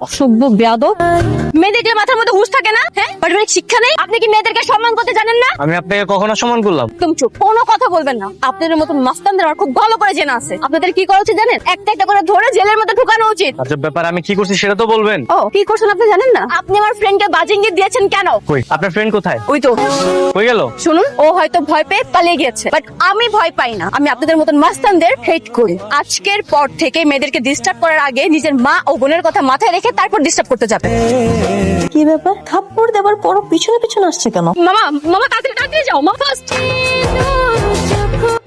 অসভ্য বেয়াদব। মেয়েদের মাথার মধ্যে হুঁশ থাকে না? হ্যাঁ, পারিবারিক শিক্ষা নেই? আপনি কি মেয়েদেরকে সম্মান করতে জানেন না? আমি আপনাকে কখনো সম্মান করলাম? একদম চুপ, কোনো কথা বলবেন না। আপনাদের মতন মাস্তানদের আমার খুব ভালো করে জানা আছে। আপনাদের কি করা উচিত জানেন? একটা একটা করে ধরে জেলের মধ্যে ঢুকানো উচিত। আচ্ছা, ব্যাপার আমি কি করছি সেটা তো বলবেন। ও, কি করছেন আপনি জানেন না? আপনি আমার ফ্রেন্ডকে বাজে ইঙ্গিত দিয়েছেন কেন? কই আপনার ফ্রেন্ড কোথায়? ওই তো কই গেল? শুনুন, ও হয়তো ভয় পেয়ে পালিয়ে গিয়েছে, বাট আমি ভয় পাই না। আমি আপনাদের মতন মাস্তানদের হেট করি। আজকের পর থেকে মেয়েদেরকে ডিস্টার্ব করার আগে নিজের মা ও বোনের কথা মাথায় রেখে তারপর ডিস্টার্ব করতে যাবে। কি ব্যাপার, থাপ্পড় দেওয়ার পর পিছনে পিছনে আসছে কেন? মামা, মামা তাড়াতাড়ি যাও, মা ফার্স্ট।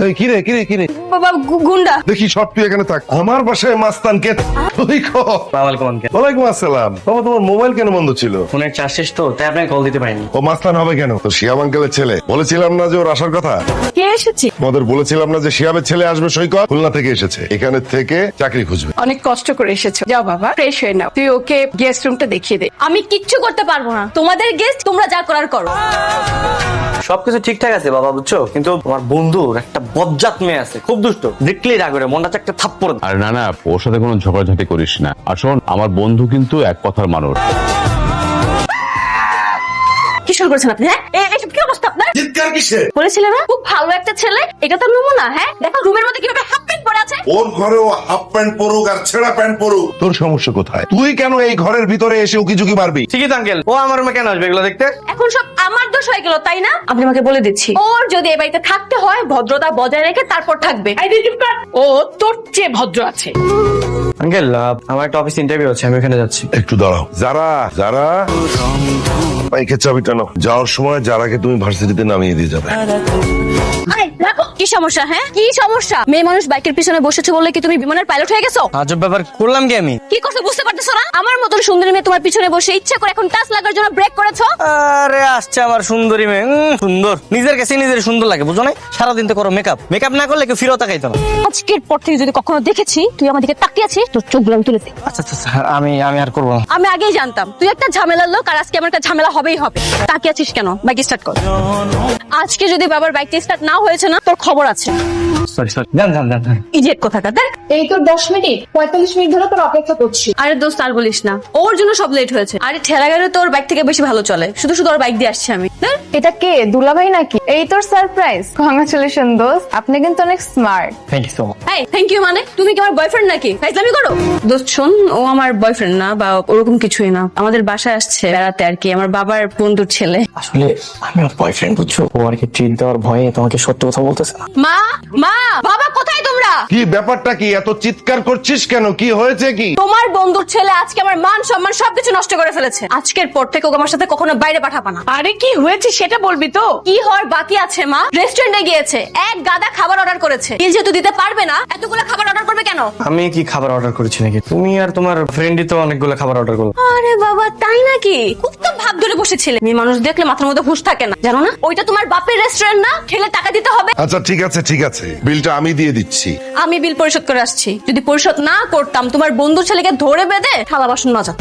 এই কিরে বাবা গুন্ডা। দেখি সব তুই এখানে থাক। আমার বাসায় মাস্তানকে তুই কর। ওয়ালাইকুম আঙ্কেল। ওয়ালাইকুম আসসালাম। বাবা তোমার মোবাইল কেন বন্ধ ছিল? ফোনের চার্জ শেষ তো, তাই আপনাকে কল দিতে পারিনি। ও মাস্তান হবে কেন? তো শিয়াব আঙ্কেলের ছেলে। বলেছিলাম না যে ওর আসার কথা? কে এসেছি? তোমাদের বলেছিলাম না যে শিয়াবের ছেলে আসবে? সৈকত খুলনা থেকে এসেছে, এখানে থেকে চাকরি খুঁজবে। অনেক কষ্ট করে এসেছো, যাও বাবা ফ্রেশ হয়ে নাও। তুই ওকে গেস্ট রুমটা দেখিয়ে দে। আমি কিচ্ছু করতে পারবো না। তোমাদের গেস্ট, তোমরা যা করার করো। সবকিছু ঠিকঠাক আছে বাবা, বুঝছো, কিন্তু আমার বন্ধুর একটা বজ্জাত মেয়ে আছে, খুব দুষ্ট। দেখলেই রাগ করে মনটা একটা থাপ্পড়। আর না, ওর সাথে কোনো ঝগড়াঝাটি করিস না। আর শোন, আমার বন্ধু কিন্তু এক কথার মানুষ। কি শুরু করেছেন আপনি? হ্যাঁ, এইসব কি অবস্থা আপনার? চিৎকার কিসে? বলেছিলে না খুব ভালো একটা ছেলে, এটা তো নমুনা। হ্যাঁ, দেখো রুমের মধ্যে কিভাবে হাফ প্যান্ট পরে আছে। ওর ঘরে ও হাফ প্যান্ট পরুক আর ছেঁড়া প্যান্ট পরুক, তোর সমস্যা কোথায়? তুই কেন এই ঘরের ভিতরে এসে উকি মারবি? ঠিকই তো আঙ্কেল, ও আমার রুমে কেন আসবে এগুলো দেখতে? এখন সব আমার দোষ হয়ে গেল, তাই না? আপনি আমাকে বলে দিচ্ছি, ওর যদি এই বাড়িতে থাকতে হয় ভদ্রতা বজায় রেখে তারপর থাকবে। ও তোর চেয়ে ভদ্র আছে। আঙ্কেল, আমার একটা অফিস ইন্টারভিউ আছে, আমি ওখানে যাচ্ছি। একটু দাঁড়াও। যারা বাইকের চাবিটা নাও। যাওয়ার সময় যারাকে তুমি ভার্সিটিতে নামিয়ে দিয়ে যাবে। আরে, রাখো। কি সমস্যা? হ্যাঁ, কি সমস্যা? মেয়ে মানুষ বাইকের পিছনে বসেছে বলে কি তুমি বিমানের পাইলট হয়ে গেছো? আজব ব্যাপার করলাম কি আমি? কি করছো বুঝতে পারতেছো না? আমার মতন সুন্দরী মেয়ে তোমার পিছনে বসে ইচ্ছা করে এখন টাচ লাগার জন্য ব্রেক করেছো। আরে আসছে আমার সুন্দরী মেয়ে, সুন্দর, নিজের কাছে নিজের সুন্দর লাগে, বুঝো না? সারাদিন তো করো মেকআপ না করলে কেউ ফিরত তাকাইতো না। আজকের পর থেকে যদি কখনো দেখেছি তুই আমার দিকে তাকিয়ে আছিস, তোর চোখগুলো আমি তুলে দিই। আচ্ছা, আমি আর করবো না। আমি আগেই জানতাম তুই একটা ঝামেলার লোক, আর আজকে আমার একটা ঝামেলা হবেই হবে। তাকিয়ে আছিস কেন? বাইক স্টার্ট কর। আজকে যদি বাবার বাইকটা স্টার্ট না হয়েছে না, তোর খবর আছে। সরি জান। ইডিয়েট কোথাকার। দেখ, এই তোর 10 মিনিট 45 মিনিট ধরে তোর অপেক্ষা করছি। আরে দোস্ত আর বলিস না, ওর জন্য সব লেট হয়েছে। আরে ঠেলা গাড়ি তোর বাইক থেকে বেশি ভালো চলে, শুধু ওর বাইক দিয়ে আসছি আমি। এটা কে, দুলাভাই নাকি? এই তোর সারপ্রাইজ। কংগ্রাচুলেশন দোস্ত, আপনি কিন্তু অনেক smart. Thank you so much. এই থ্যাংক ইউ মানে? তুমি কি আমার বয়ফ্রেন্ড নাকি? ফাইজলামি করো। দোস্ত শোন, ও আমার বয়ফ্রেন্ড না বা ওরকম কিছুই না। আমাদের বাসায় আসছে বেড়াতে আর কি, আমার বাবার বন্ধুর ছেলে। আসলে আমি ওর বয়ফ্রেন্ড, বুঝছো, ও আর কি ট্রিট দেওয়ার ভয়ে তোমাকে সত্যি কথা বলতেছে না। মা, বাবা কোথায় তোমরা? কি ব্যাপারটা কি? এত চিৎকার করছিস কেন? কি হয়েছে কি? তোমার বন্ধুর ছেলে আজকে আমার মান সম্মান সবকিছু নষ্ট করে ফেলেছে। আজকের পর থেকে ওকে আমার সাথে কখনো বাইরে পাঠাবা না। আরে কি হয়েছে সেটা বলবি তো? কি হওয়ার বাকি আছে মা? রেস্টুরেন্টে গিয়েছে, এক গাদা খাবার অর্ডার করেছে। এই যেহেতু দিতে পারবে না, এতগুলো খাবার অর্ডার করবে কেন? আমি কি খাবার অর্ডার করেছি নাকি? তুমি আর তোমার ফ্রেন্ডই তো অনেকগুলো খাবার অর্ডার করলো। আরে বাবা, তাই নাকি? খুব তো ভাব ধরে বসেছিলে। মেয়ে মানুষ দেখলে মাথার মধ্যে হুঁশ থাকে না, জানো না? ওইটা তোমার বাপের রেস্টুরেন্ট না, খেলে টাকা দিতে হবে। আচ্ছা ঠিক আছে, বিলটা আমি দিয়ে দিচ্ছি। আমি বিল পরিশোধ করে আসছি। যদি পরিশোধ না করতাম, তোমার বন্ধুর ছেলেকে ধরে বেঁধে থালা বাসন মাজা।